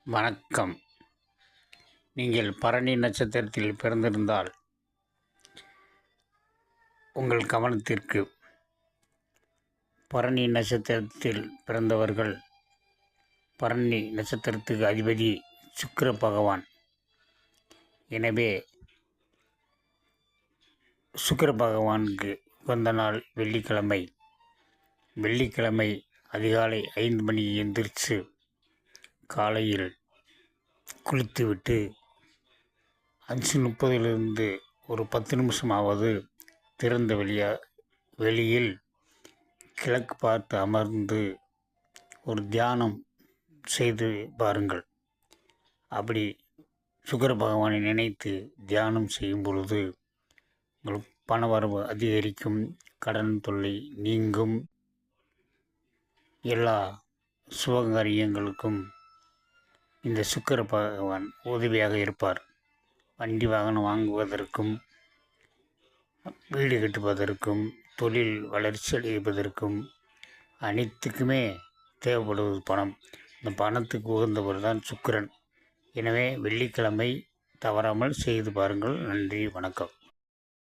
வணக்கம். நீங்கள் பரணி நட்சத்திரத்தில் பிறந்திருந்தால் உங்கள் கவனத்திற்கு, பரணி நட்சத்திரத்தில் பிறந்தவர்கள், பரணி நட்சத்திரத்துக்கு அதிபதி சுக்கிர பகவான். எனவே சுக்கிர பகவானுக்கு உகந்த நாள் வெள்ளிக்கிழமை. வெள்ளிக்கிழமை அதிகாலை 5 மணிக்கு எந்திரிச்சு காலையில் குளித்துவிட்டு 5:30 ஒரு 10 நிமிஷமாவது திறந்த வெளியில் கிழக்கு பார்த்து அமர்ந்து ஒரு தியானம் செய்து பாருங்கள். அப்படி சுக்கிர பகவானை நினைத்து தியானம் செய்யும் பொழுது உங்களுக்கு பணவரவு அதிகரிக்கும், கடன் தொல்லை நீங்கும், எல்லா சுபகாரியங்களுக்கும் இந்த சுக்கிர பகவான் உதவியாக இருப்பார். வண்டி வாகனம் வாங்குவதற்கும், வீடு கட்டுவதற்கும், தொழில் வளர்ச்சி அடைவதற்கும் அனைத்துக்குமே தேவைப்படுவது பணம். இந்த பணத்துக்கு உகந்தவர் தான் சுக்கிரன். எனவே வெள்ளிக்கிழமை தவறாமல் செய்து பாருங்கள். நன்றி, வணக்கம்.